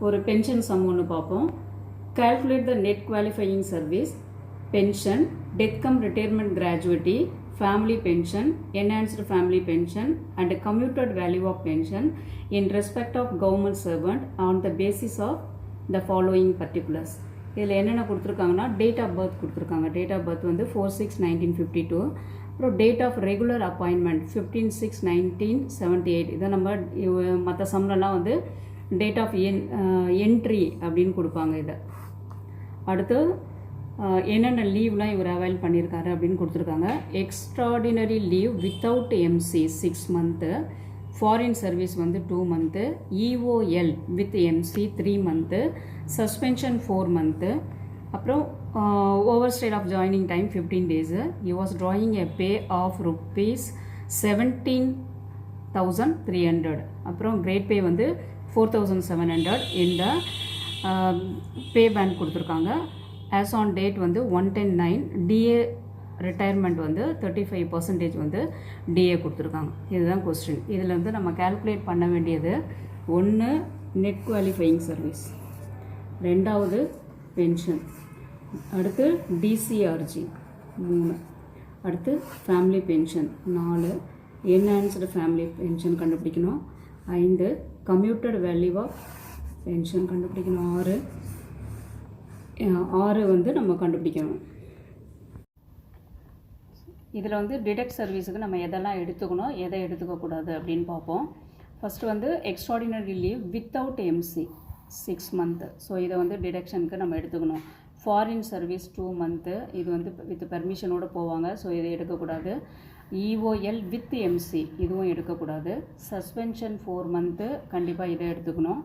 ஒரு pension some ஒன்று பார்ப்போம். Calculate the net qualifying service, pension, death cum retirement gratuity, family pension, enhanced family pension and commuted value of pension in respect of government servant on the basis of the following particulars. இதில் என்னென்ன கொடுத்துருக்காங்கன்னா date of birth கொடுத்துருக்காங்க. Date of birth வந்து 4/6/1952. அப்புறம் date of regular appointment 15/6/1978. இதை நம்ம மற்ற சம்லலாம் வந்து டேட் ஆஃப் என்ட்ரி அப்படின்னு கொடுப்பாங்க. இதை அடுத்து என்னென்ன லீவ்லாம் இவர் அவைல் பண்ணியிருக்காரு அப்படின்னு கொடுத்துருக்காங்க. Extraordinary leave without MC 6 month, foreign service வந்து 2 month, EOL with MC 3 month, suspension 4 month, அப்புறம் over state of joining time 15 days. He was drawing a pay of ₹17,300. அப்புறம் கிரேட் பே வந்து 4,700 இந்த பே பேண்ட் கொடுத்துருக்காங்க. As on date வந்து 110/9. DA retirement வந்து 35% வந்து DA கொடுத்துருக்காங்க. இதுதான் கொஸ்டின். இதில் வந்து நம்ம கால்குலேட் பண்ண வேண்டியது ஒன்று நெட் குவாலிஃபையிங் சர்வீஸ், ரெண்டாவது பென்ஷன், அடுத்து டிசிஆர்ஜி 3, அடுத்து family pension 4, enhanced family pension கண்டுபிடிக்கணும் 5, கம்யூட்டட் வேல்யூ ஆஃப் பென்ஷன் கண்டுபிடிக்கணும் 6 வந்து நம்ம கண்டுபிடிக்கணும். இதில் வந்து டிடெக்ட் சர்வீஸுக்கு நம்ம எதெல்லாம் எடுத்துக்கணும் எதை எடுத்துக்கக்கூடாது அப்படின்னு பார்ப்போம். ஃபஸ்ட்டு வந்து extraordinary leave without MC 6 month. So இதை வந்து டிடெக்ஷனுக்கு நம்ம எடுத்துக்கணும். ஃபாரின் சர்வீஸ் 2 மந்த்து, இது வந்து வித் பெர்மிஷனோடு போவாங்க. ஸோ இதை எடுக்கக்கூடாது. இஓஎல் வித் எம்சி இதுவும் எடுக்கக்கூடாது. சஸ்பென்ஷன் 4 மந்த்து கண்டிப்பாக இதை எடுத்துக்கணும்.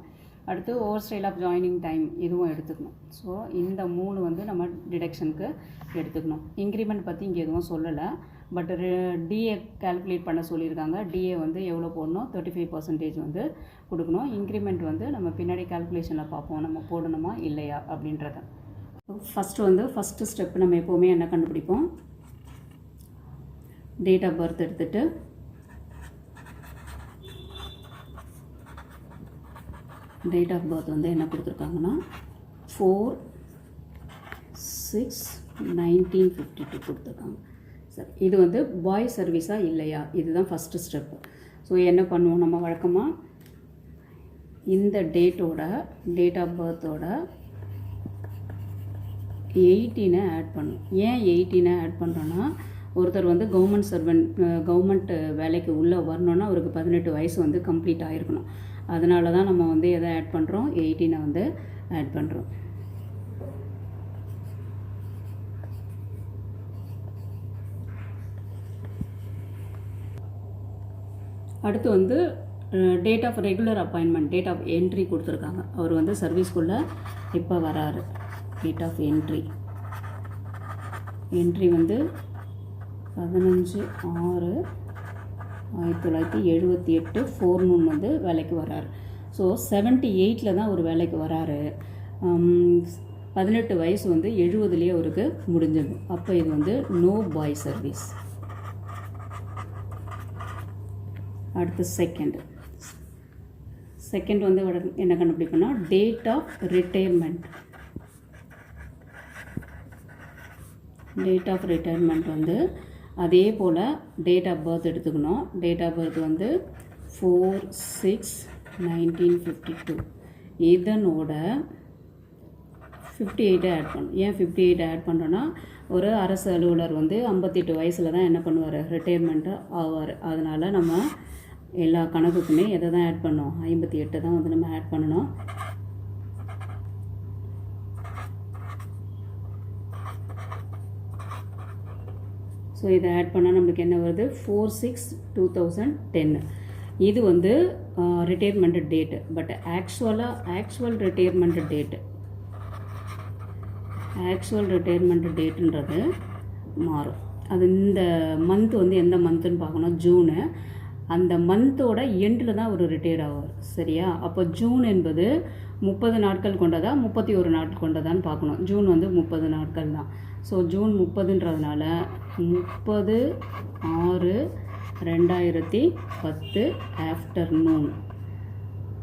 அடுத்து over style of joining time இதுவும் எடுத்துக்கணும். ஸோ இந்த 3 வந்து நம்ம டிடெக்ஷனுக்கு எடுத்துக்கணும். இன்க்ரிமெண்ட் பற்றி இங்கே எதுவும் சொல்லலை, பட் டிஏ கால்குலேட் பண்ண சொல்லியிருக்காங்க. டிஏ வந்து எவ்வளோ போடணும், 35% வந்து கொடுக்கணும். இன்க்ரிமெண்ட் வந்து நம்ம பின்னாடி கால்குலேஷனில் பார்ப்போம் நம்ம போடணுமா இல்லையா அப்படின்றத. ஃபஸ்ட்டு ஸ்டெப் நம்ம எப்போவுமே என்ன கண்டுபிடிப்போம், டேட் ஆஃப் பர்த் எடுத்துகிட்டு டேட் ஆஃப் பர்த் வந்து என்ன கொடுத்துருக்காங்கன்னா 4/6/1952 கொடுத்துருக்காங்க. சரி, இது வந்து பாய் சர்வீஸாக இல்லையா, இதுதான் ஃபஸ்ட்டு ஸ்டெப்பு. ஸோ என்ன பண்ணுவோம், நம்ம வழக்கமாக இந்த டேட் ஆஃப் பர்த்தோட 18 ஆட் பண்ணும். ஏன் 18 ஆட் பண்ணுறோன்னா, ஒருத்தர் வந்து கவர்மெண்ட் வேலைக்கு உள்ளே வரணுன்னா அவருக்கு 18 வயசு வந்து கம்ப்ளீட் ஆகிருக்கணும். அதனால தான் நம்ம வந்து எதை ஆட் பண்ணுறோம், 18 வந்து ஆட் பண்ணுறோம். அடுத்து வந்து date of regular appointment, date of entry கொடுத்துருக்காங்க. அவர் வந்து சர்வீஸ்குள்ளே இப்போ வராரு. டேட் ஆஃப் என்ட்ரி வந்து 15/6/1978 4 வந்து வேலைக்கு வராரு. ஸோ 78 தான் ஒரு வேலைக்கு வராரு. 18 வயசு வந்து 70 அவருக்கு முடிஞ்சது. அப்போ இது வந்து நோ பாய் சர்வீஸ். அடுத்து செகண்ட் வந்து என்ன கண்டுபிடிக்கணும்னா டேட் ஆஃப் ரிட்டையர்மெண்ட் வந்து அதே போல் டேட் ஆஃப் பர்த் எடுத்துக்கணும். டேட் ஆஃப் பர்த் வந்து 4/6/1952. இதனோட 58 ஆட் பண்ணணும். ஏன் 58 ஆட் பண்ணுறோன்னா, ஒரு அரசு அலுவலர் வந்து 58 வயசில் தான் என்ன பண்ணுவார், ரிட்டையர்மெண்ட்டு ஆவார். அதனால் நம்ம எல்லா கணக்குக்குமே எதை தான் ஆட் பண்ணோம், 58 தான் வந்து நம்ம ஆட் பண்ணணும். ஸோ இதை ஆட் பண்ணால் நம்மளுக்கு என்ன வருது, 4/6/2010. இது வந்து retirement date. But actual retirement டேட்டுன்றது மாறும். அது இந்த மந்த் வந்து எந்த மந்த்துன்னு பார்க்கணும், ஜூனு. அந்த மந்தோட எண்டில் தான் ஒரு ரிட்டையர்ட் ஆவார். சரியா? அப்போ ஜூன் என்பது 30 நாட்கள் கொண்டதா 31 நாட்கள் கொண்டதான்னு பார்க்கணும். ஜூன் வந்து 30 நாட்கள் தான். ஸோ ஜூன் 30ன்றதுனால 30/6/2010 ஆஃப்டர்நூன்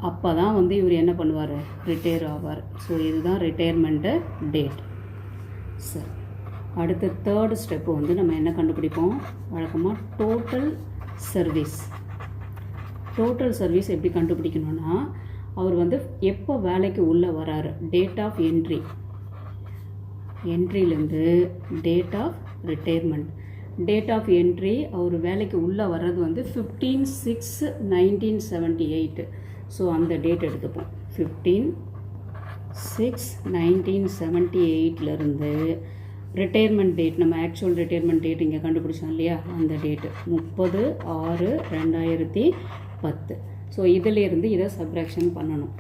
அப்போ தான் வந்து இவர் என்ன பண்ணுவார், ரிட்டையர் ஆவார். ஸோ இதுதான் ரிட்டையர்மெண்ட்டு டேட். சரி, அடுத்த தேர்டு ஸ்டெப்பு வந்து நம்ம என்ன கண்டுபிடிப்போம், வழக்கமாக டோட்டல் சர்வீஸ். டோட்டல் சர்வீஸ் எப்படி கண்டுபிடிக்கணும்னா, அவர் வந்து எப்போ வேலைக்கு உள்ளே வராரு, டேட் ஆஃப் என்ட்ரி, என்ட்ரிலேருந்து date of retirement. Date of entry அவர் வேலைக்கு உள்ளே வர்றது வந்து 15/6/1978. ஸோ அந்த டேட் எடுத்துப்போம். 15/6/1978லேருந்து ரிட்டையர்மெண்ட் டேட், நம்ம ஆக்சுவல் ரிட்டையர்மெண்ட் டேட் இங்கே கண்டுபிடிச்சோம் இல்லையா, அந்த டேட்டு 30/6/2010. ஸோ இதிலேருந்து இதை சப்ராக்ஷன் பண்ணணும்.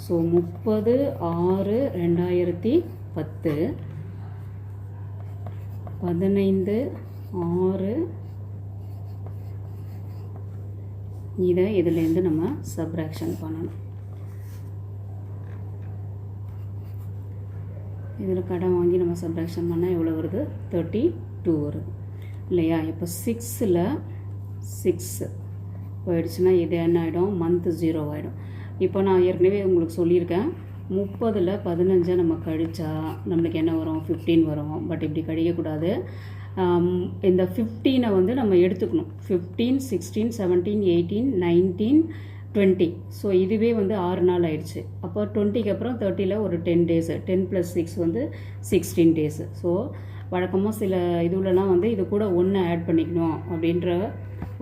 ஸோ 30/6/2010 15/6 இதை இதிலேருந்து நம்ம சப்ராக்ஷன் பண்ணணும். இதில் கடன் வாங்கி நம்ம சப்ராக்ஷன் பண்ணால் எவ்வளோ வருது, 32 வருது இல்லையா. இப்போ 6ல் 6 போயிடுச்சுன்னா இது என்ன ஆகிடும், மந்த்து 0 ஆகிடும். இப்போ நான் ஏற்கனவே உங்களுக்கு சொல்லியிருக்கேன், 30ல் 15 நம்ம கழிச்சா நம்மளுக்கு என்ன வரும், 15 வரும். பட் இப்படி கழிக்கக்கூடாது. இந்த 15 வந்து நம்ம எடுத்துக்கணும். 15, 16, 17, 18, 19, 20. ஸோ இதுவே வந்து 6 நாள் ஆயிடுச்சு. அப்போ 20க்கு அப்புறம் 30ல் ஒரு 10 டேஸு, 10 + 6 வந்து 16 டேஸு. ஸோ வழக்கமாக சில இதுலலாம் வந்து இது கூட 1 ஆட் பண்ணிக்கணும் அப்படின்ற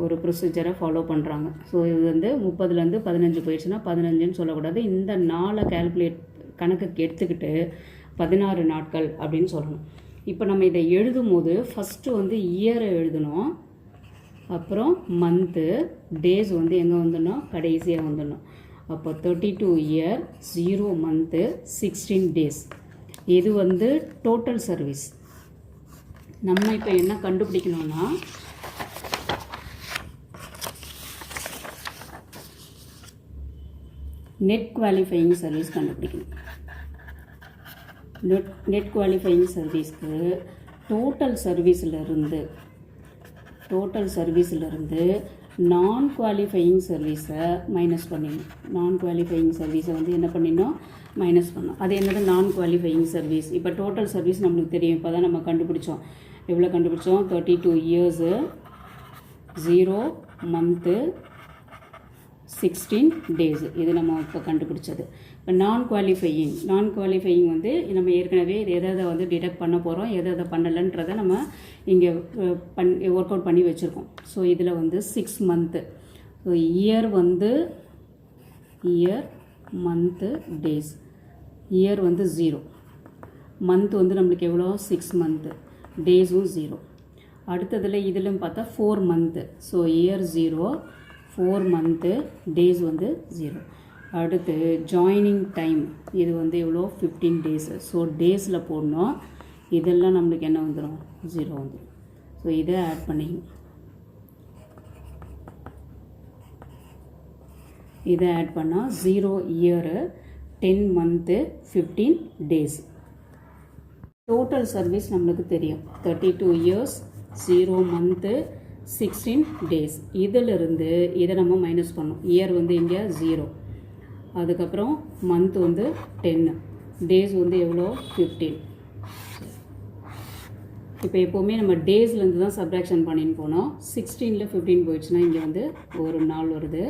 ஒரு ப்ரொசீஜரை ஃபாலோ பண்ணுறாங்க. ஸோ இது வந்து 30லேருந்து 15 போயிடுச்சுன்னா 15ன்னு சொல்லக்கூடாது. இந்த நாளை கணக்குக்கு எடுத்துக்கிட்டு 16 நாட்கள் அப்படின்னு சொல்லணும். இப்போ நம்ம இதை எழுதும் போது ஃபஸ்ட்டு வந்து இயரை எழுதணும், அப்புறம் மந்த்து, டேஸ் வந்து எங்கே வந்துடணும், கடைசியாக வந்துடணும். அப்போ 32 இயர், 0 மந்த்து, 16 டேஸ். இது வந்து டோட்டல் சர்வீஸ். நம்ம இப்போ என்ன கண்டுபிடிக்கணும்னா, நெட் குவாலிஃபையிங் சர்வீஸ் கண்டுபிடிக்கணும். நெட் குவாலிஃபையிங் சர்வீஸ்க்கு டோட்டல் சர்வீஸிலிருந்து நான் குவாலிஃபையிங் சர்வீஸை மைனஸ் பண்ணிடணும். நான் குவாலிஃபையிங் சர்வீஸை வந்து என்ன பண்ணிடணும், மைனஸ் பண்ணணும். அது என்னது நான் குவாலிஃபையிங் சர்வீஸ். இப்போ டோட்டல் சர்வீஸ் நம்மளுக்கு தெரியும். இப்போ தான் நம்ம கண்டுபிடிச்சோம். எவ்வளோ கண்டுபிடிச்சோம், 32 இயர்ஸு, 0 மந்த்து, 16 டேஸு. இது நம்ம இப்போ கண்டுபிடிச்சது. இப்போ நான் குவாலிஃபையிங் வந்து நம்ம ஏற்கனவே இது எதை வந்து டிடெக்ட் பண்ண போகிறோம், எதை பண்ணலைன்றதை நம்ம இங்கே ஒர்க் அவுட் பண்ணி வச்சுருக்கோம். ஸோ இதில் வந்து 6 மந்த்து. ஸோ இயர் வந்து இயர், மந்த்து, டேஸ். இயர் வந்து 0, மந்த் வந்து நம்மளுக்கு எவ்வளோ, 6 மந்த்து, டேஸும் 0. அடுத்ததில் இதிலும் பார்த்தா 4 month. So year 0, 4 month, days வந்து 0. அடுத்து ஜாயினிங் டைம், இது வந்து எவ்வளோ, 15 டேஸு. ஸோ டேஸில் போடணும். இதெல்லாம் நம்மளுக்கு என்ன வந்துடும், 0 வந்துடும். ஸோ இதை ஆட் பண்ணிக்கணும். இதை ஆட் பண்ணால் 0 year, 10 month, 15 days. Total service நம்மளுக்கு தெரியும், 32 இயர்ஸ், 0 மந்த்து, 16 டேஸ். இதிலிருந்து இதை நம்ம மைனஸ் பண்ணோம். இயர் வந்து இங்கே 0, அதுக்கப்புறம் மந்த் வந்து 10, டேஸ் வந்து எவ்வளோ, 15. இப்போ எப்போவுமே நம்ம டேஸ்லேருந்து தான் சப்ராக்ஷன் பண்ணின்னு போனோம். 16ல் 15 போயிடுச்சுன்னா இங்கே வந்து ஒரு நாள் வருது.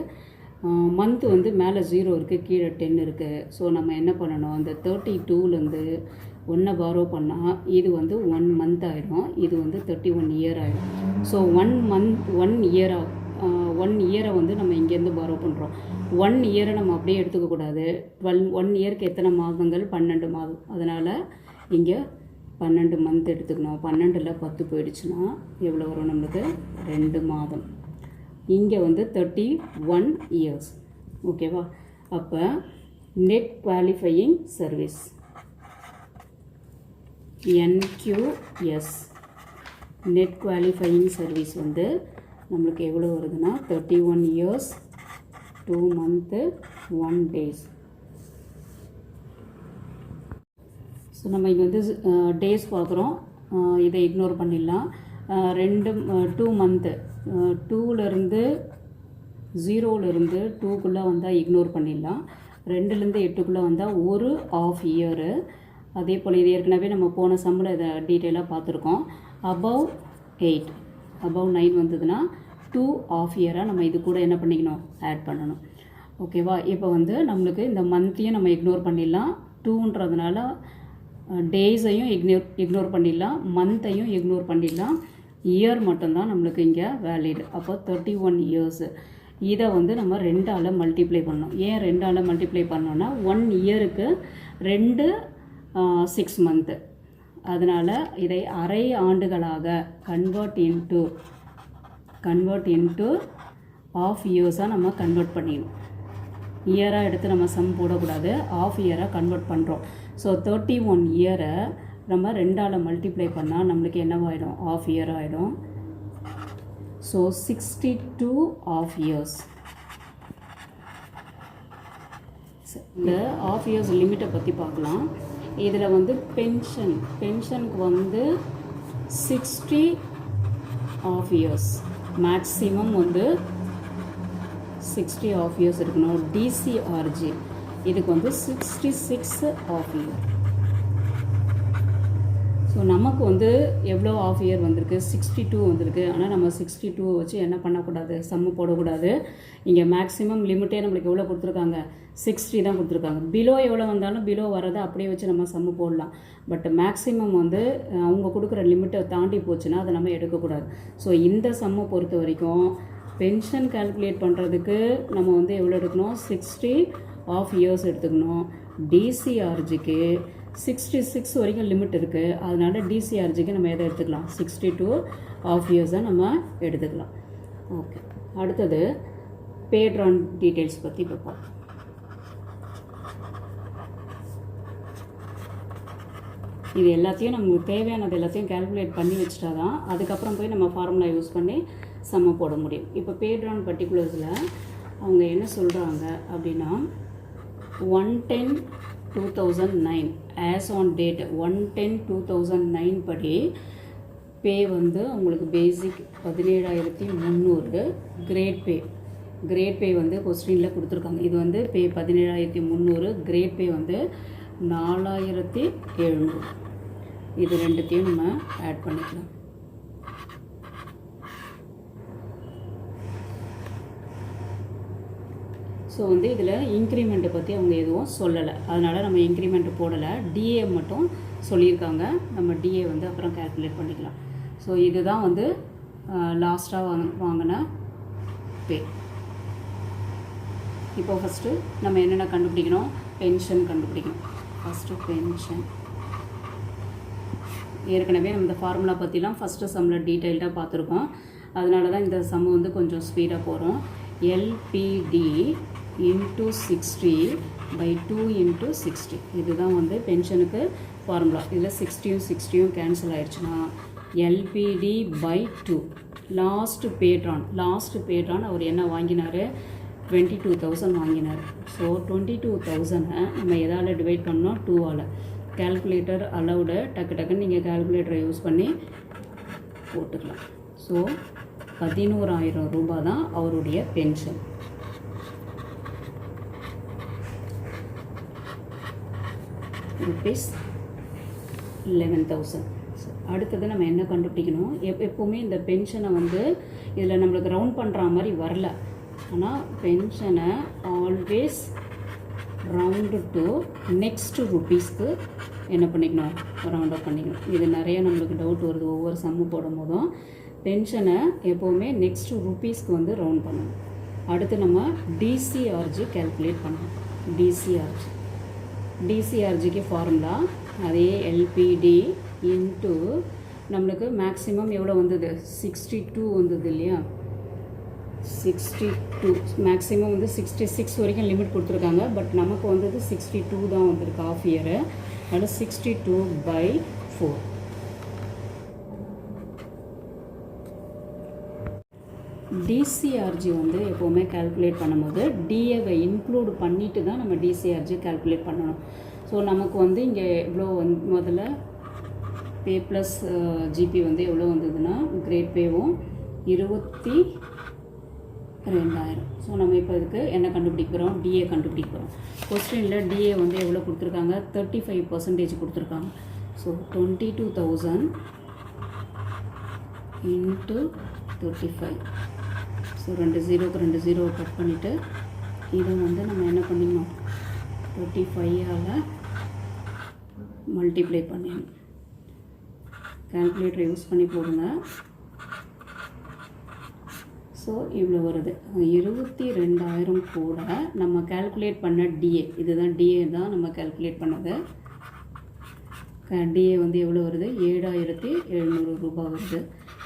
மந்த்து வந்து மேலே 0 இருக்குது, கீழே 10 இருக்குது. ஸோ நம்ம என்ன பண்ணணும், அந்த 32லேருந்து 1 பாரோ பண்ணால் இது வந்து 1 மந்த் ஆகிடும். இது வந்து 31 இயர் ஆகிடும். ஸோ 1 இயரை வந்து நம்ம இங்கேருந்து பாரோ பண்ணுறோம். 1 இயரை நம்ம அப்படியே எடுத்துக்கக்கூடாது. 1 இயருக்கு எத்தனை மாதங்கள், 12 மாதம். அதனால் இங்கே 12 மந்த் எடுத்துக்கணும். 12ல் 10 போயிடுச்சுன்னா எவ்வளோ வரும் நம்மளுக்கு, 2 மாதம். இங்கே வந்து 31 இயர்ஸ். ஓகேவா. அப்போ net qualifying service, NQS, net qualifying service வந்து நம்மளுக்கு எவ்வளோ வருதுன்னா 31 இயர்ஸ், 2 மந்த்து, 1 டேஸ். ஸோ நம்ம இங்கே வந்து டேஸ் பார்க்குறோம், இதை இக்னோர் பண்ணிடலாம். 2 மந்த்து, 2லேருந்து 0லேருந்து 2க்குள்ளே வந்தால் இக்னோர் பண்ணிடலாம். 2லேருந்து 8க்குள்ளே வந்தால் ஒரு ஆஃப் இயரு. அதே போல் இது ஏற்கனவே நம்ம போன சம்மில் இதை டீட்டெயிலாக பார்த்துருக்கோம். above 8 above 9 வந்ததுன்னா 2 ஆஃப் இயராக நம்ம இது கூட என்ன பண்ணிக்கணும், ஆட் பண்ணணும். ஓகேவா? இப்போ வந்து நம்மளுக்கு இந்த மந்த்தையும் நம்ம இக்னோர் பண்ணிடலாம். 2ன்றதுனால டேஸையும் இக்னோர் பண்ணிடலாம், மந்த்தையும் இக்னோர் பண்ணிடலாம். இயர் மட்டும்தான் நம்மளுக்கு இங்கே வேலிட். அப்போ 31 இயர்ஸு. இதை வந்து நம்ம 2ஆல் மல்டிப்ளை பண்ணணும். ஏன் 2ஆல் மல்டிப்ளை பண்ணோன்னா 1 இயருக்கு 2 6 மந்த்து. அதனால் இதை அரை ஆண்டுகளாக கன்வெர்ட் இன்ட்டு ஆஃப் இயர்ஸாக நம்ம கன்வெர்ட் பண்ணிடணும். இயராக எடுத்து நம்ம சம் போடக்கூடாது, ஆஃப் இயராக கன்வெர்ட் பண்ணுறோம். ஸோ 31 இயரை நம்ம 2ஆல் மல்டிப்ளை பண்ணால் நம்மளுக்கு என்னவாயிடும், ஆஃப் இயர் ஆகிடும். So 62 half years. இந்த ஆஃப் இயர்ஸ் லிமிட்டை பற்றி பார்க்கலாம். இதில் வந்து பென்ஷனுக்கு வந்து 60 ஆஃப் இயர்ஸ், மேக்ஸிமம் வந்து 60 ஆஃப் இயர்ஸ் இருக்கணும். டிசிஆர்ஜி இதுக்கு வந்து 66 ஆஃப் இயர். ஸோ நமக்கு வந்து எவ்வளோ ஆஃப் இயர் வந்திருக்கு, 62 வந்திருக்கு. ஆனால் நம்ம 62 வச்சு என்ன பண்ணக்கூடாது, சம்மு போடக்கூடாது. இங்கே மேக்ஸிமம் லிமிட்டே நம்மளுக்கு எவ்வளோ கொடுத்துருக்காங்க, 60 தான் கொடுத்துருக்காங்க. பிலோ எவ்வளோ வந்தாலும் பிலோ வரதை அப்படியே வச்சு நம்ம சம்மு போடலாம். பட் மேக்ஸிமம் வந்து அவங்க கொடுக்குற லிமிட்டை தாண்டி போச்சுன்னா அதை நம்ம எடுக்கக்கூடாது. ஸோ இந்த சம்மை பொறுத்த வரைக்கும் பென்ஷன் கால்குலேட் பண்ணுறதுக்கு நம்ம வந்து எவ்வளோ எடுக்கணும், 60 ஆஃப் இயர்ஸ் எடுத்துக்கணும். டிசிஆர்ஜிக்கு 66 வரைக்கும் லிமிட் இருக்குது. அதனால டிசிஆர்ஜிக்கு நம்ம எதை எடுத்துக்கலாம், 62 ஆஃப் இயர்ஸாக நம்ம எடுத்துக்கலாம். ஓகே, அடுத்தது பேட்ரான் டீட்டெயில்ஸ் பற்றி பார்ப்போம். இது எல்லாத்தையும் நமக்கு தேவையானது எல்லாத்தையும் கால்குலேட் பண்ணி வச்சுட்டா தான் அதுக்கப்புறம் போய் நம்ம ஃபார்முலா யூஸ் பண்ணி சம்ம போட முடியும். இப்போ பேட்ரான் பர்டிகுலர்ஸில் அவங்க என்ன சொல்கிறாங்க அப்படின்னா 1/10/2009 ஆஸ் ஆன் டேட் 1/10/2009 படி பே வந்து உங்களுக்கு பேசிக் 17,300. கிரேட் பே வந்து கொஸ்டினில் கொடுத்துருக்காங்க. இது வந்து பே 17,300, கிரேட் பே வந்து 4,700. இது ரெண்டுத்தையும் நம்ம ஆட் பண்ணிக்கலாம். ஸோ வந்து இதில் இன்க்ரிமெண்ட்டை பற்றி அவங்க எதுவும் சொல்லலை, அதனால் நம்ம இன்க்ரிமெண்ட்டு போடலை. டிஏ மட்டும் சொல்லியிருக்காங்க. நம்ம டிஏ வந்து அப்புறம் கால்குலேட் பண்ணிக்கலாம். ஸோ இதுதான் வந்து லாஸ்ட்டாக வாங்கின பே. இப்போ ஃபஸ்ட்டு நம்ம என்னென்ன கண்டுபிடிக்கணும், பென்ஷன் கண்டுபிடிக்கணும். First pension. ஏற்கனவே நம்ம இந்த ஃபார்முலா பற்றிலாம் ஃபஸ்ட்டு சம்மில் டீட்டெயில்டாக பார்த்துருக்கோம். அதனால தான் இந்த சம் வந்து கொஞ்சம் ஸ்பீடாக போகிறோம். LPD into 60/2 into 60. இதுதான் வந்து பென்ஷனுக்கு ஃபார்முலா. இதில் 60யும் கேன்சல் ஆகிடுச்சுன்னா LPD/2. லாஸ்ட் பேட்ரான் அவர் என்ன வாங்கினார், 22,000 வாங்கினார். ஸோ 22,000 நம்ம எதால் டிவைட் பண்ணோம், 2ஆல். கால்குலேட்டர் அலவுடு, டக்குன்னு நீங்கள் கால்குலேட்டரை யூஸ் பண்ணி போட்டுக்கலாம். ஸோ 11,000 ரூபாய் தான் அவருடைய பென்ஷன். ருபீஸ் 11,000. அடுத்தது நம்ம என்ன கண்டுபிடிக்கணும், எப்போவுமே இந்த பென்ஷனை வந்து இதில் நம்மளுக்கு ரவுண்ட் பண்ணுற மாதிரி வரல. ஆனால் பென்ஷனை ஆல்வேஸ் ரவுண்டு டு நெக்ஸ்ட் ருபீஸ்க்கு என்ன பண்ணிக்கணும், ரவுண்ட் அப் பண்ணிக்கணும். இது நிறைய நம்மளுக்கு டவுட் வருது ஒவ்வொரு சம்மு போடும் போதும். பென்ஷனை எப்போவுமே நெக்ஸ்ட் ருபீஸ்க்கு வந்து ரவுண்ட் பண்ணணும். அடுத்து நம்ம டிசிஆர்ஜி கால்குலேட் பண்ணணும். டிசிஆர்ஜிக்கு ஃபார்முலா அதே எல்பிடி இன்ட்டு நம்மளுக்கு மேக்ஸிமம் எவ்வளோ வந்தது, 62 வந்தது இல்லையா. 62 மேக்ஸிமம் வந்து 66 வரைக்கும் லிமிட் கொடுத்துருக்காங்க. பட் நமக்கு வந்தது 62 தான் வந்திருக்கு ஆஃப் இயரு. அதில் 62/4. டிசிஆர்ஜி வந்து எப்போவுமே கால்குலேட் பண்ணும்போது டிஏவை இன்க்ளூட் பண்ணிவிட்டு தான் நம்ம டிசிஆர்ஜி கால்குலேட் பண்ணணும். ஸோ நமக்கு வந்து இங்கே எவ்வளோ முதல்ல பே ப்ளஸ் ஜிபி வந்து எவ்வளோ வந்ததுன்னா கிரேட் பேவும் 22,000. ஸோ நம்ம இப்போ இதுக்கு என்ன கண்டுபிடிக்க போகிறோம், டிஏ கண்டுபிடிக்க போகிறோம். கொஸ்டினில் டிஏ வந்து எவ்வளோ கொடுத்துருக்காங்க, 35% கொடுத்துருக்காங்க. So 22,000 into 35. ஸோ 2 ஜீரோக்கு 2 ஜீரோவை கட் பண்ணிவிட்டு இதை வந்து நம்ம என்ன பண்ணிடணும், 35ஆல் மல்டிப்ளை பண்ணிடணும். கால்குலேட்டர் யூஸ் பண்ணி போடுங்க. ஸோ இவ்வளோ வருது. 22,000 கூட நம்ம கால்குலேட் பண்ண டிஏ, இதுதான் டிஏ தான் நம்ம கால்குலேட் பண்ணது. டிஏ வந்து எவ்வளோ வருது, 7,700 ரூபாய் வருது.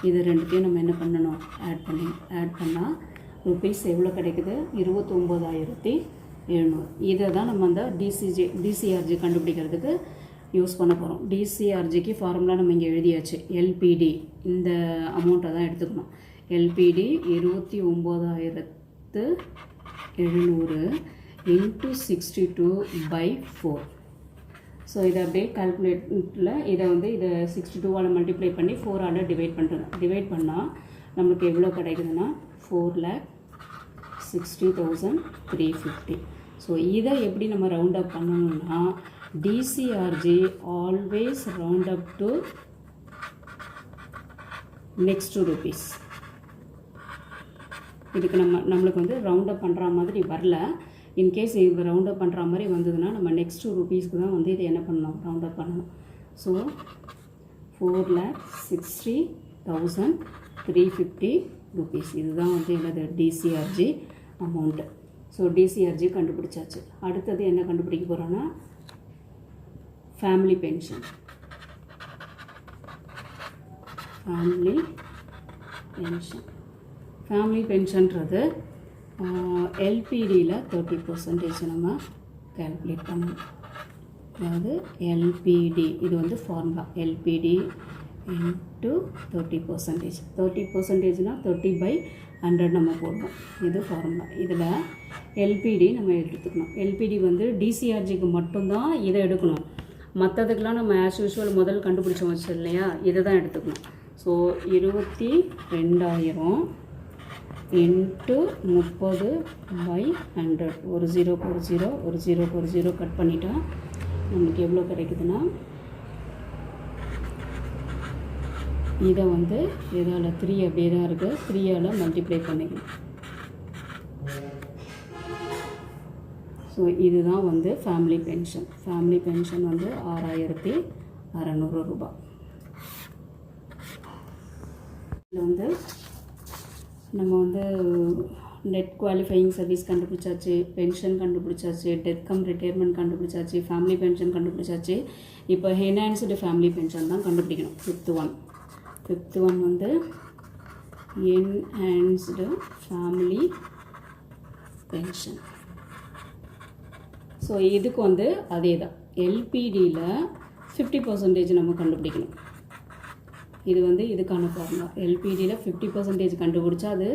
இது ரெண்டுத்தையும் நம்ம என்ன பண்ணணும், ஆட் பண்ணால் ருபீஸ் எவ்வளோ கிடைக்குது, 29,700. இதை தான் நம்ம அந்த டிசிஆர்ஜி கண்டுபிடிக்கிறதுக்கு யூஸ் பண்ண போகிறோம். டிசிஆர்ஜிக்கு ஃபார்முலா நம்ம இங்கே எழுதியாச்சு. எல்பிடி இந்த அமௌண்ட்டை தான் எடுத்துக்கணும். LPD 29,700 into 62/4. ஸோ இதை அப்படியே கால்குலேட்டில் இதை வந்து இதை 62ஆல் மல்டிப்ளை பண்ணி 4ஆல் டிவைட் பண்ணால் நம்மளுக்கு எவ்வளோ கிடைக்குதுன்னா 4,60,350. ஸோ இதை எப்படி நம்ம ரவுண்ட் அப் பண்ணணும்னா, டிசிஆர்ஜி always round up to next rupees. இதுக்கு நம்மளுக்கு வந்து ரவுண்ட் அப் பண்ணுற மாதிரி வரல. இன்கேஸ் இது ரவுண்ட் அப் பண்ணுற மாதிரி வந்ததுன்னா நம்ம நெக்ஸ்ட் ருபீஸ்க்கு தான் வந்து இதை என்ன பண்ணணும், ரவுண்ட் அப் பண்ணணும். So 4,60,350 rupees. இதுதான் வந்து என்னது டிசிஆர்ஜி அமௌண்ட்டு. ஸோ டிசிஆர்ஜி கண்டுபிடிச்சாச்சு. அடுத்தது என்ன கண்டுபிடிக்க போகிறோன்னா ஃபேமிலி பென்ஷன். ஃபேமிலி பென்ஷன்றது எல்பிடியில் 30% நம்ம கால்குலேட் பண்ணணும். அதாவது எல்பிடி இது வந்து ஃபார்முலா, எல்பிடி இன்ட்டு 30%. 30%னால் 30/100 நம்ம போடணும். இது ஃபார்முலா. இதில் எல்பிடி நம்ம எடுத்துக்கணும். எல்பிடி வந்து டிசிஆர்ஜிக்கு மட்டும்தான் இதை எடுக்கணும். மற்றதுக்கெலாம் நம்ம ஆஸ் யூஷுவல் முதல் கண்டுபிடிச்சோம் வச்சு இல்லையா, இதை தான் எடுத்துக்கணும். So 22,000 into 30/100. ஒரு ஜீரோக்கு ஒரு ஜீரோ, ஒரு ஜீரோக்கு ஒரு ஜீரோ கட் பண்ணிட்டா நமக்கு எவ்வளோ கிடைக்குதுன்னா, இதை வந்து இதால் 3 அப்படியே தான் இருக்குது, 3ஆல் மல்டிப்ளை பண்ணிக்கணும். ஸோ இதுதான் வந்து ஃபேமிலி பென்ஷன். ஃபேமிலி பென்ஷன் வந்து 6,600 ரூபாய். இதில் வந்து நம்ம வந்து நெட் குவாலிஃபையிங் சர்வீஸ் கண்டுபிடிச்சாச்சு, பென்ஷன் கண்டுபிடிச்சாச்சு, டெத் கம் ரிட்டையர்மெண்ட் கண்டுபிடிச்சாச்சு, ஃபேமிலி பென்ஷன் கண்டுபிடிச்சாச்சு. இப்போ என்ஹான்ஸ்டு ஃபேமிலி பென்ஷன் தான் கண்டுபிடிக்கணும். ஃபிஃப்த் ஒன் வந்து என்ஹான்ஸ்டு ஃபேமிலி பென்ஷன். ஸோ இதுக்கு வந்து அதே தான், எல்பிடியில் 50% நம்ம கண்டுபிடிக்கணும். இது வந்து இதுக்கான ஃபார்முலா. எல்பிடியில் 50% கண்டுபிடிச்சா அது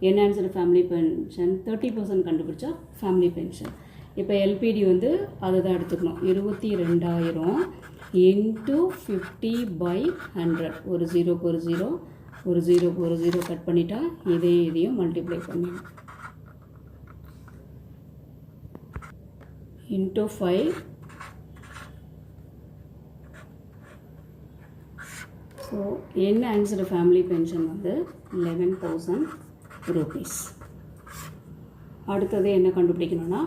என்ஹான்ஸ்டு ஃபேமிலி பென்ஷன், 30% கண்டுபிடிச்சா ஃபேமிலி பென்ஷன். இப்போ எல்பிடி வந்து அதை தான் எடுத்துக்கணும். 22,000 இன்ட்டு 50/100. ஒரு ஜீரோக்கு ஒரு ஜீரோ, ஒரு ஜீரோக்கு ஒரு ஜீரோ கட் பண்ணிட்டா இதையும் மல்டிப்ளை பண்ணிடணும். Into 5. So enhanced family pension வந்து 11,000 ரூபீஸ். அடுத்தது என்ன கண்டுபிடிக்கணும்னா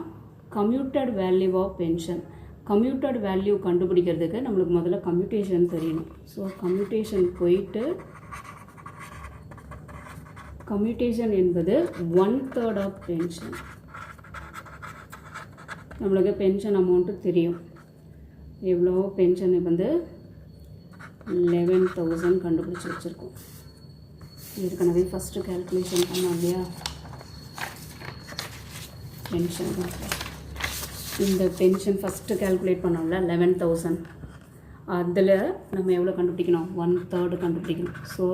commuted value of pension. Commuted value கண்டுபிடிக்கிறதுக்கு நம்மளுக்கு முதல்ல கம்யூட்டேஷன் தெரியணும். ஸோ கம்யூட்டேஷன் போயிட்டு, கம்யூட்டேஷன் என்பது 1/3 ஆஃப் பென்ஷன். நம்மளுக்கு பென்ஷன் அமௌண்ட்டு தெரியும். எவ்வளோ பென்ஷன் வந்து 11,000 கண்டுபிடிச்சி வச்சுருக்கோம். ஏற்கனவே ஃபஸ்ட்டு கேல்குலேஷன் பண்ணோம் இல்லையா, பென்ஷன் இந்த பென்ஷன் ஃபஸ்ட்டு கேல்குலேட் பண்ணோம்ல 11,000. அதில் நம்ம எவ்வளோ கண்டுபிடிக்கணும், 1/3 கண்டுபிடிக்கணும். ஸோ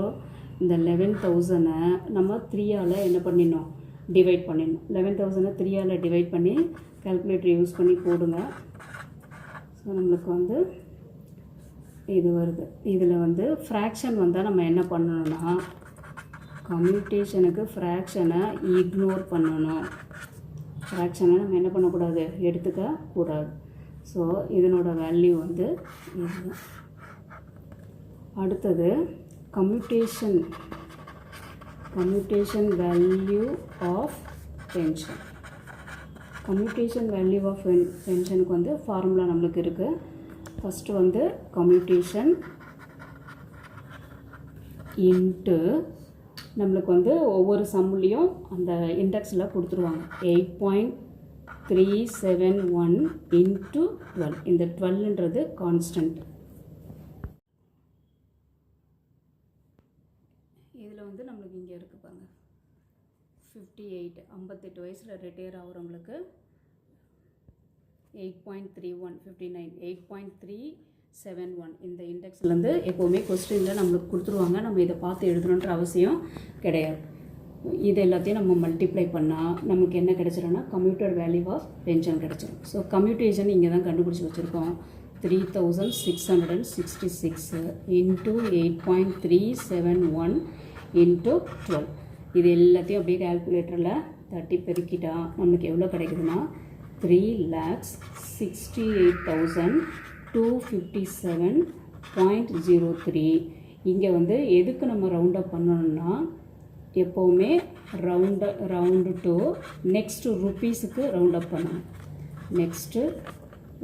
இந்த 11,000 நம்ம 3ஆல் என்ன பண்ணிடணும், டிவைட் பண்ணிடணும். 11,000 3ஆல் டிவைட் பண்ணி கால்குலேட்டர் யூஸ் பண்ணி போடுங்க. ஸோ நம்மளுக்கு வந்து இது வருது. இதில் வந்து ஃப்ராக்ஷன் வந்தால் நம்ம என்ன பண்ணணும்னா கம்யூட்டேஷனுக்கு ஃப்ராக்ஷனை இக்னோர் பண்ணணும். ஃப்ராக்ஷனை நம்ம என்ன பண்ணக்கூடாது, எடுத்துக்க கூடாது. ஸோ இதனோட வேல்யூ வந்து இதுதான். அடுத்தது commutation value of pension. Commutation value of பென்ஷனுக்கு வந்து ஃபார்முலா நம்மளுக்கு இருக்குது. ஃபஸ்ட்டு வந்து கம்யூட்டேஷன் இன்ட்டு நம்மளுக்கு வந்து ஒவ்வொரு சம்முலேயும் அந்த இண்டெக்ஸில் கொடுத்துருவாங்க 8.371 இன்ட்டு 12. இந்த 12ன்றது கான்ஸ்டன்ட். இதில் வந்து நம்மளுக்கு இங்கே இருக்குது பாருங்கள் 58 வயசில் ரிட்டையர் ஆகிறவங்களுக்கு 8.31 59 8.371 இந்த இண்டெக்ஸ்லேருந்து எப்போவுமே கொஸ்டினில் நம்மளுக்கு கொடுத்துருவாங்க. நம்ம இதை பார்த்து எழுதணுன்ற அவசியம் கிடையாது. இது எல்லாத்தையும் நம்ம மல்டிப்ளை பண்ணால் நமக்கு என்ன கிடச்சிரும்னா கம்யூட்டட் வேல்யூ ஆஃப் பென்ஷன் கிடச்சிரும். ஸோ கம்யூட்டேஷன் இங்கே தான் கண்டுபிடிச்சி வச்சுருக்கோம். 3666 இன்ட்டு 8.371 இன்ட்டு 12. இது எல்லாத்தையும் அப்படியே கால்குலேட்டரில் 30 பெருக்கிட்டா நம்மளுக்கு எவ்வளோ கிடைக்குதுன்னா 3,68,257.03. இங்கே வந்து எதுக்கு நம்ம ரவுண்ட் அப் பண்ணணும்னா எப்போவுமே ரவுண்டு டு நெக்ஸ்ட்டு ருப்பீஸுக்கு ரவுண்ட் அப் பண்ணணும். Next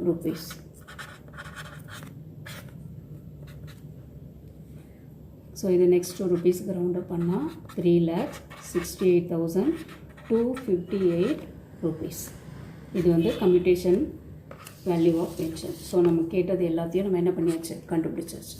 rupees. ஸோ இது நெக்ஸ்ட்டு ருப்பீஸுக்கு ரவுண்ட் அப் பண்ணால் 3,68,258 ருப்பீஸ். இது வந்து commutation value of pension. So நம்ம கேட்டது எல்லாத்தையும் நம்ம என்ன பண்ணியாச்சு, கண்டுபிடிச்சாச்சு.